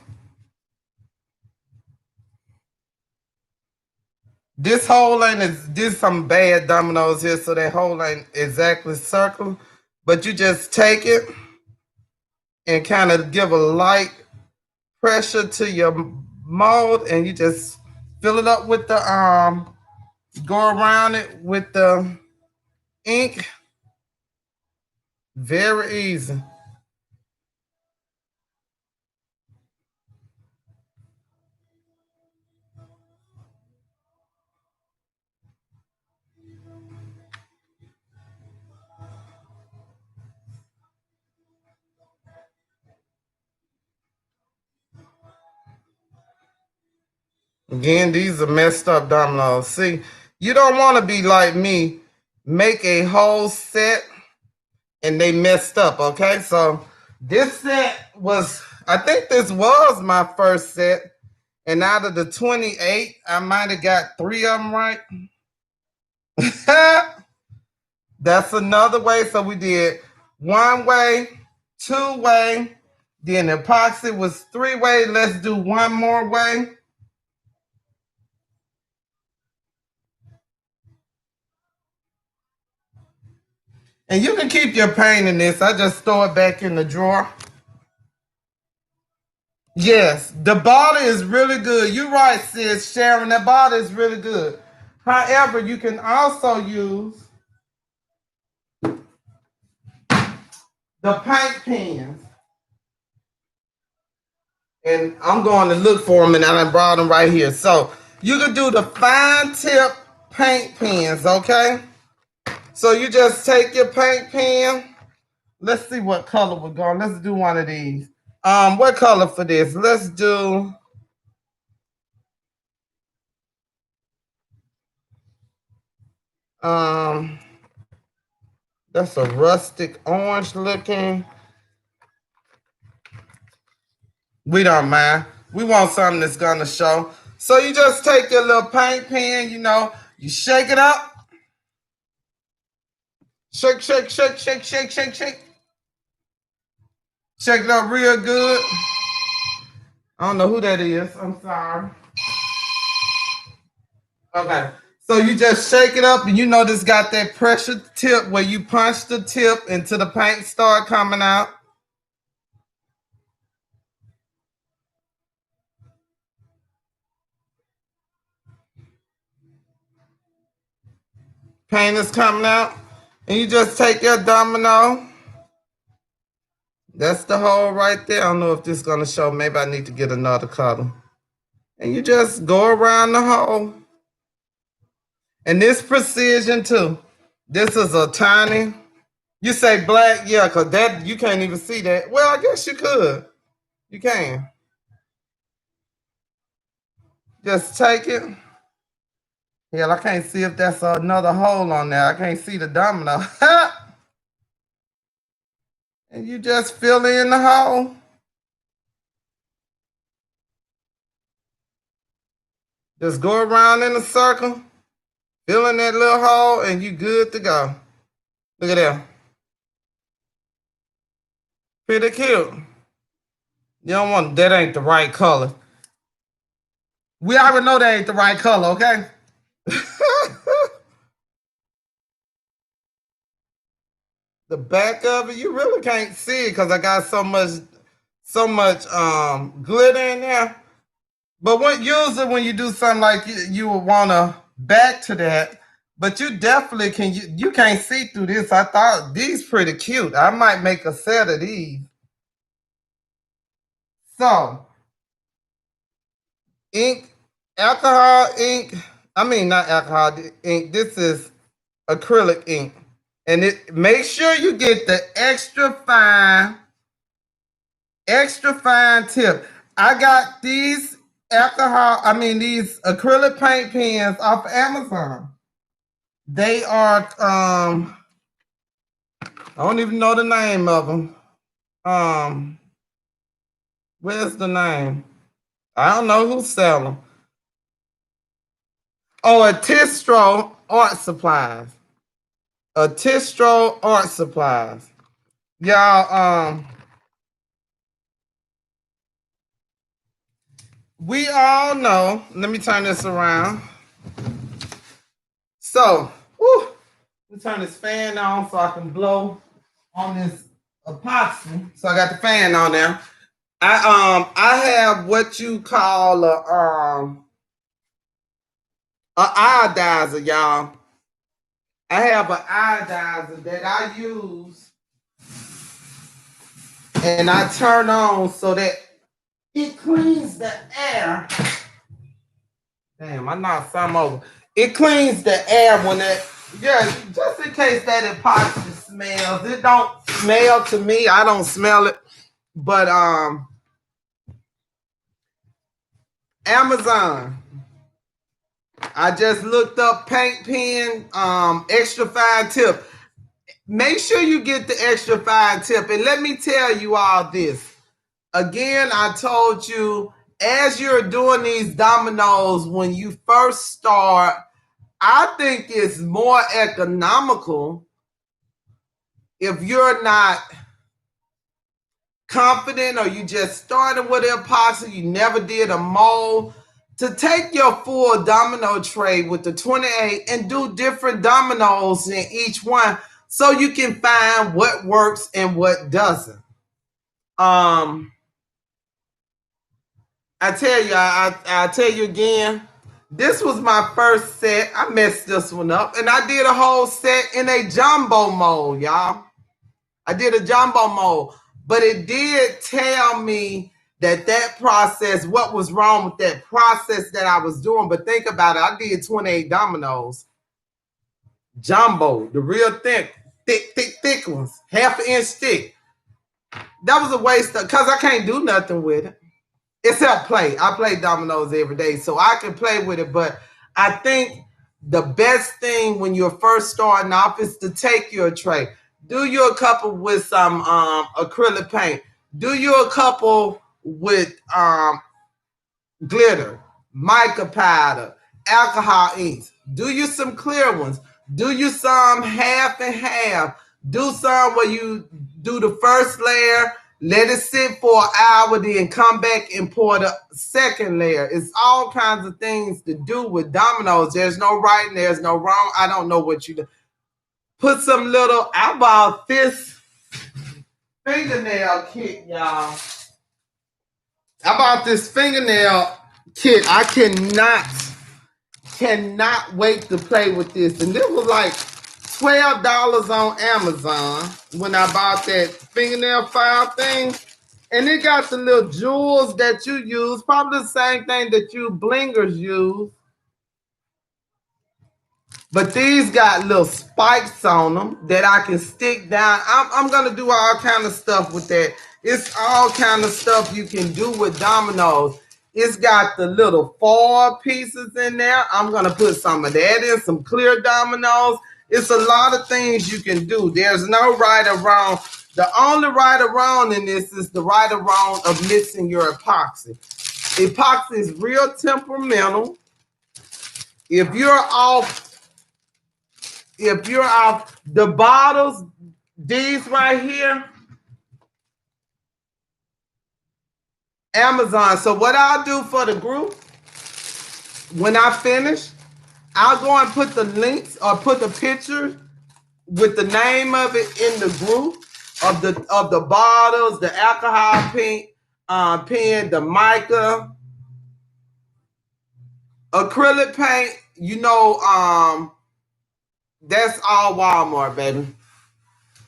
Speaker 1: This hole ain't, this some bad dominoes here, so that hole ain't exactly circle, but you just take it and kind of give a light pressure to your mold, and you just fill it up with the go around it with the ink. Very easy. Again, these are messed up dominoes. See, you don't want to be like me, make a whole set and they messed up, okay? So this set was, I think this was my first set. And out of the 28, I might have got 3 of them right. That's another way. So we did 1-way, 2-way, then epoxy was 3-way. Let's do 1 more way. And you can keep your paint in this. I just throw it back in the drawer. Yes, the bottle is really good. You're right, sis, Sharon. That bottle is really good. However, you can also use the paint pens. And I'm going to look for them, and I brought them right here. So you can do the fine tip paint pens, okay? So you just take your paint pen. Let's see what color we're going. Let's do one of these. What color for this? Let's do that's a rustic orange looking. We don't mind. We want something that's gonna show. So you just take your little paint pen, you know, you shake it up. Shake, shake, shake, shake, shake, shake, shake. Shake it up real good. I don't know who that is. I'm sorry. Okay. So you just shake it up, and you know this got that pressure tip where you punch the tip until the paint start coming out. Paint is coming out. And you just take your domino. That's the hole right there. I don't know if this is going to show. Maybe I need to get another color. And you just go around the hole. And this precision too. This is a tiny. You say black, yeah, because that you can't even see that. Well, I guess you could. You can. Just take it. Hell, I can't see if that's another hole on there. I can't see the domino. And you just fill in the hole. Just go around in a circle, fill in that little hole, and you good to go. Look at that. Pretty cute. You don't want, that ain't the right color. We already know that ain't the right color, okay? The back of it, you really can't see it because I got so much glitter in there. But usually when you do something like you would want to back to that, but you definitely can. You can't see through this. I thought these pretty cute. I might make a set of these. So ink, alcohol ink. I mean not alcohol ink. This is acrylic ink, and it make sure you get the extra fine tip. I got these these acrylic paint pens off Amazon. They are, I don't even know the name of them. Where's the name? I don't know who sell them. Oh, Artistro Art Supplies. Artistro Art Supplies. Y'all, we all know, let me turn this around. So, let me turn this fan on so I can blow on this epoxy. So I got the fan on there. I have what you call a iodizer, y'all. I have an iodizer that I use and I turn on so that it cleans the air. Damn, I knocked some over. It cleans the air when that, just in case that epoxy smells. It don't smell to me. I don't smell it. But Amazon. I just looked up paint pen, extra fine tip. Make sure you get the extra fine tip. And let me tell you all this. Again, I told you, as you're doing these dominoes, when you first start, I think it's more economical if you're not confident or you just started with an epoxy, you never did a mold, to take your full domino tray with the 28 and do different dominoes in each one so you can find what works and what doesn't. I tell you again, this was my first set. I messed this one up and I did a whole set in a jumbo mold, y'all. I did a jumbo mold, but it did tell me that process, what was wrong with that process that I was doing. But think about it, I did 28 dominoes, jumbo, the real thick ones, half an inch thick. That was a waste of, because I can't do nothing with it except play. I play dominoes every day, so I can play with it. But I think the best thing when you're first starting off is to take your tray. Do you a couple with some acrylic paint. Do you a couple with glitter, mica powder, alcohol inks. Do you some clear ones. Do you some half and half. Do some where you do the first layer, let it sit for an hour, then come back and pour the second layer. It's all kinds of things to do with dominoes. There's no right and there's no wrong. I don't know what you do. Put some little, I bought this fingernail kit, y'all. I bought this fingernail kit. I cannot wait to play with this. And this was like $12 on Amazon when I bought that fingernail file thing. And it got the little jewels that you use, probably the same thing that you blingers use. But these got little spikes on them that I can stick down. I'm going to do all kind of stuff with that. It's all kind of stuff you can do with dominoes. It's got the little foil pieces in there. I'm going to put some of that in, some clear dominoes. It's a lot of things you can do. There's no right or wrong. The only right or wrong in this is the right or wrong of mixing your epoxy. Epoxy is real temperamental. If you're off the bottles, these right here, Amazon. So what I'll do for the group, when I finish, I'll go and put the links or put the picture with the name of it in the group of the bottles, the alcohol paint, pen, the mica, acrylic paint. You know, that's all Walmart, baby.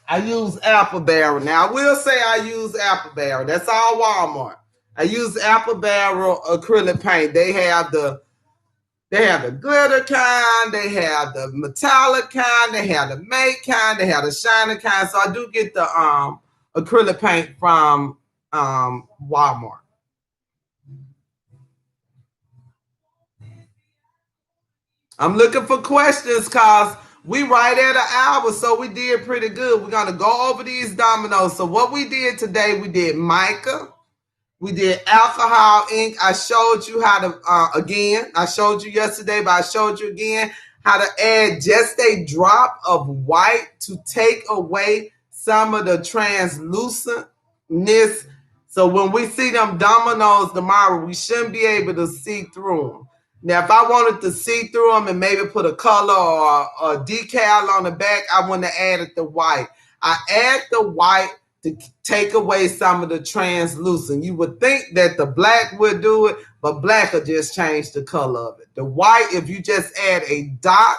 Speaker 1: I use Apple Barrel. Now I will say I use Apple Barrel. That's all Walmart. I use Apple Barrel acrylic paint. They have the glitter kind, they have the metallic kind, they have the matte kind, they have the shiny kind. So I do get the acrylic paint from Walmart. I'm looking for questions because we right at an hour, so we did pretty good. We're gonna go over these dominoes. So what we did today, we did mica. We did alcohol ink. I showed you how to, again, I showed you yesterday, but I showed you again how to add just a drop of white to take away some of the translucentness. So when we see them dominoes tomorrow, we shouldn't be able to see through them. Now, if I wanted to see through them and maybe put a color or a decal on the back, I wouldn't have added the white. I add the white to take away some of the translucent. You would think that the black would do it, but black will just change the color of it. The white, if you just add a dot,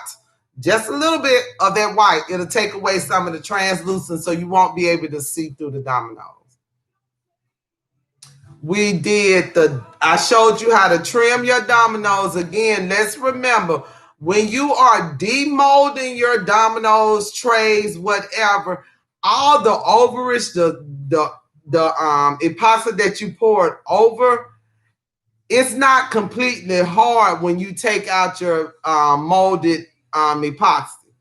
Speaker 1: just a little bit of that white, it'll take away some of the translucent so you won't be able to see through the dominoes. We did I showed you how to trim your dominoes. Again, let's remember, when you are demolding your dominoes, trays, whatever, all the overage, the epoxy that you poured over, it's not completely hard when you take out your molded epoxy.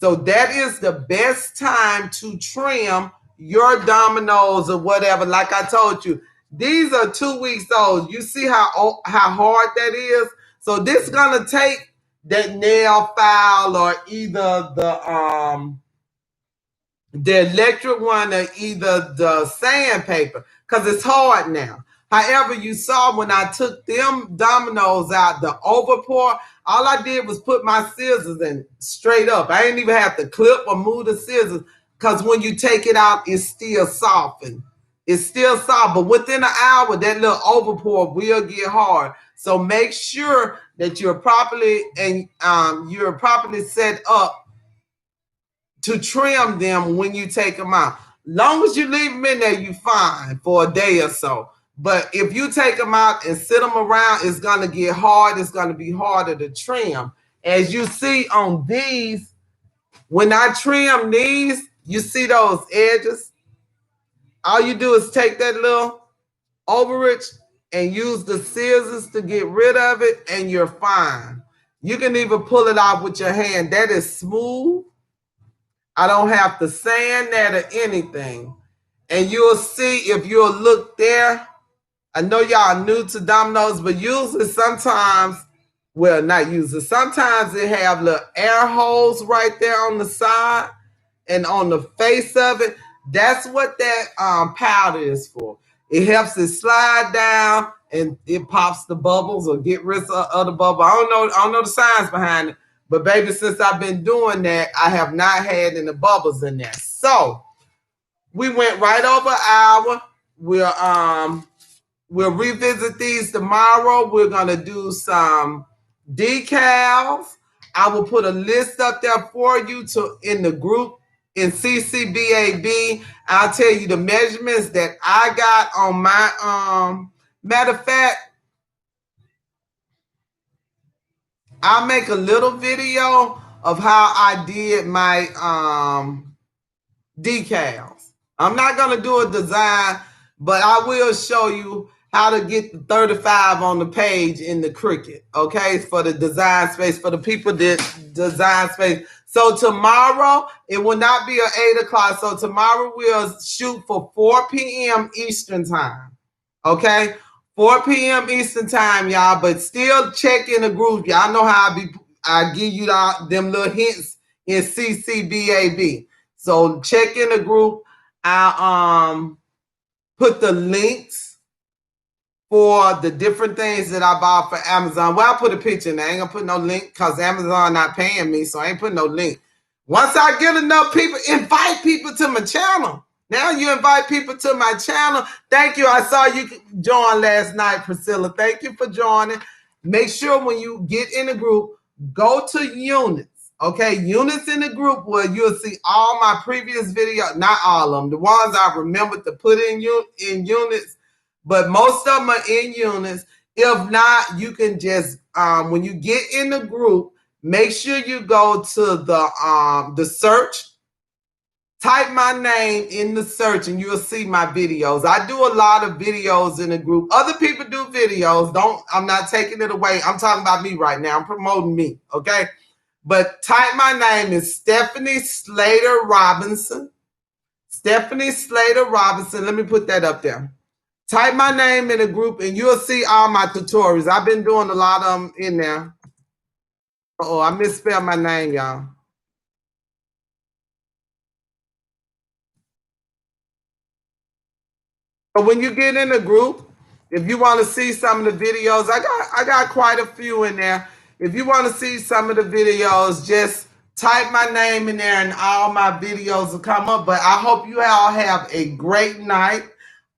Speaker 1: So that is the best time to trim your dominoes or whatever. Like I told you, these are 2 weeks old. You see how hard that is? So this is gonna take that nail file or either the electric one or either the sandpaper, because it's hard now. However, you saw when I took them dominoes out, the overpour, all I did was put my scissors in straight up. I didn't even have to clip or move the scissors, because when you take it out, it's still softened. It's still soft, but within an hour, that little overpour will get hard. So make sure that you're properly set up to trim them when you take them out. Long as you leave them in there, you're fine for a day or so. But if you take them out and sit them around, it's going to get hard. It's going to be harder to trim. As you see on these, when I trim these, you see those edges? All you do is take that little overage and use the scissors to get rid of it, and you're fine. You can even pull it off with your hand. That is smooth. I don't have to sand that or anything. And you'll see, if you'll look there, I know y'all new to dominoes, but usually sometimes, well, not usually, sometimes they have little air holes right there on the side and on the face of it. That's what that powder is for. It helps it slide down and it pops the bubbles or get rid of the bubble. I don't know the science behind it, but baby, since I've been doing that, I have not had any bubbles in there. So we went right over an hour. We'll revisit these tomorrow. We're gonna do some decals. I will put a list up there for you in the group in CCBAB. I'll tell you the measurements that I got on my matter of fact, I'll make a little video of how I did my decals. I'm not gonna do a design, but I will show you how to get the 35 on the page in the Cricut, okay? For the design space, for the people that design space. So tomorrow, it will not be at 8 o'clock. So tomorrow we'll shoot for 4 p.m. Eastern time. Okay? 4 p.m. Eastern time, y'all. But still check in the group. Y'all know how I give you them little hints in CCBAB. So check in the group. I'll put the links for the different things that I bought for Amazon. Well, I put a picture in there. I ain't gonna put no link because Amazon not paying me, so I ain't putting no link. Once I get enough people, invite people to my channel. Now you invite people to my channel. Thank you. I saw you join last night, Priscilla. Thank you for joining. Make sure when you get in the group, go to units. Okay, units in the group where you'll see all my previous videos. Not all of them. The ones I remembered to put in units. But most of them are in units. If not, you can just, when you get in the group, make sure you go to the search. Type my name in the search and you'll see my videos. I do a lot of videos in the group. Other people do videos. I'm not taking it away. I'm talking about me right now. I'm promoting me, okay? But type my name is Stephanie Slater Robinson. Stephanie Slater Robinson. Let me put that up there. Type my name in the group and you'll see all my tutorials. I've been doing a lot of them in there. Oh, I misspelled my name, y'all. But when you get in the group, if you want to see some of the videos, I got quite a few in there. If you want to see some of the videos, just type my name in there and all my videos will come up. But I hope you all have a great night.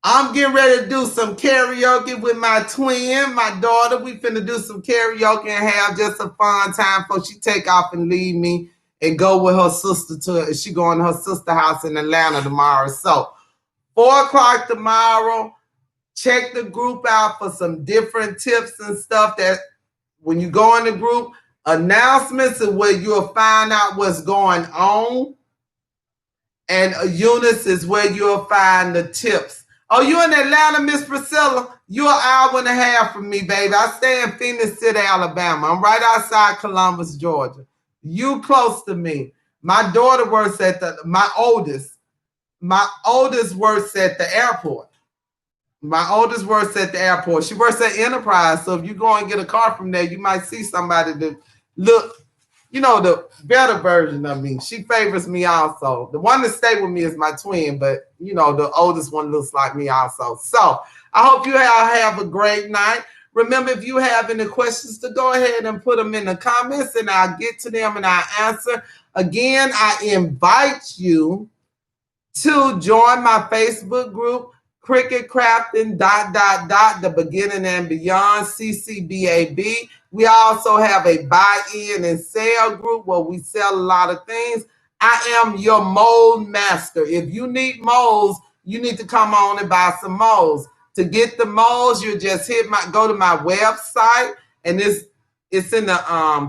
Speaker 1: I'm getting ready to do some karaoke with my twin, my daughter. We finna do some karaoke and have just a fun time before she take off and leave me and go with her sister she going to her sister house in Atlanta tomorrow. So 4 o'clock tomorrow, check the group out for some different tips and stuff that when you go in the group, announcements of where you'll find out what's going on. And units is where you'll find the tips. Oh, you in Atlanta, Miss Priscilla? You're an hour and a half from me, baby. I stay in Phoenix City, Alabama. I'm right outside Columbus, Georgia. You close to me. My daughter works at my oldest works at the airport. My oldest works at the airport. She works at Enterprise. So if you go and get a car from there, you might see somebody that look, the better version of me. She favors me also. The one that stay with me is my twin, but the oldest one looks like me also. So I hope you all have a great night. Remember, if you have any questions, to go ahead and put them in the comments and I'll get to them and I'll answer. Again, I invite you to join my Facebook group, Cricket Crafting ... the beginning and beyond, CCBAB. We also have a buy-in and sell group where we sell a lot of things. I am your mold master. If you need molds, you need to come on and buy some molds. To get the molds, you just go to my website, and it's in the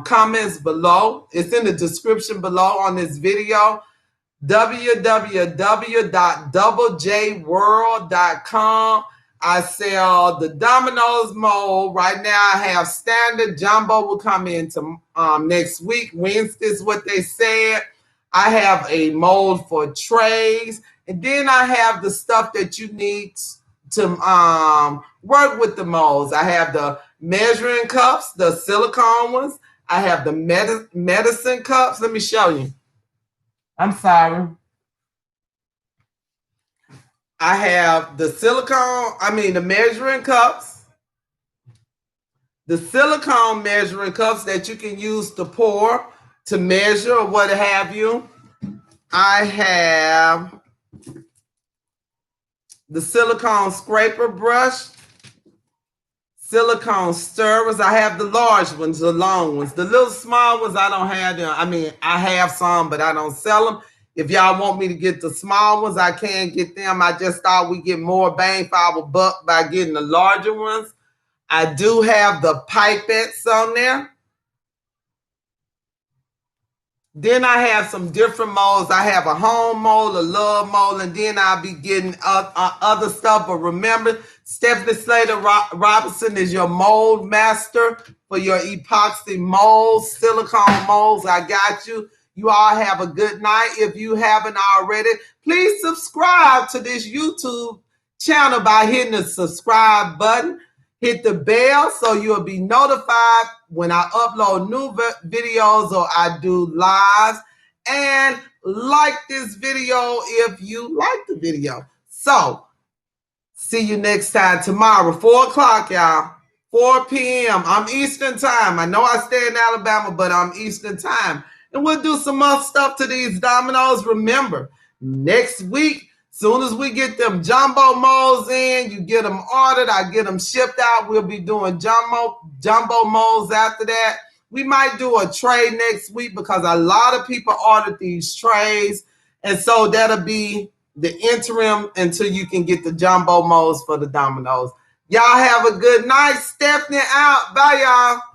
Speaker 1: comments below. It's in the description below on this video. www.doublejworld.com. I sell the Dominoes mold. Right now I have standard. Jumbo will come into next week. Wednesday is what they said. I have a mold for trays. And then I have the stuff that you need to work with the molds. I have the measuring cups, the silicone ones. I have the medicine cups. Let me show you. I'm sorry. I have the the measuring cups, the silicone measuring cups that you can use to pour, to measure, or what have you. I have the silicone scraper brush, silicone stirrers. I have the large ones, the long ones. The little small ones, I don't have them. I have some, but I don't sell them. If y'all want me to get the small ones, I can get them. I just thought we get more bang for our buck by getting the larger ones. I do have the pipettes on there. Then I have some different molds. I have a home mold, a love mold, and then I'll be getting other stuff. But remember, Stephanie Slater Robinson is your mold master for your epoxy molds, silicone molds. I got you. You all have a good night. If you haven't already, please subscribe to this YouTube channel by hitting the subscribe button. Hit the bell so you'll be notified when I upload new videos or I do lives. And like this video if you like the video. So, see you next time tomorrow, 4 o'clock, y'all. 4 p.m. I'm Eastern time. I know I stay in Alabama, but I'm Eastern time. And we'll do some more stuff to these dominoes. Remember, next week, soon as we get them jumbo molds in, you get them ordered, I get them shipped out. We'll be doing jumbo molds after that. We might do a tray next week because a lot of people ordered these trays. And so that'll be the interim until you can get the jumbo molds for the dominoes. Y'all have a good night. Stephanie out. Bye, y'all.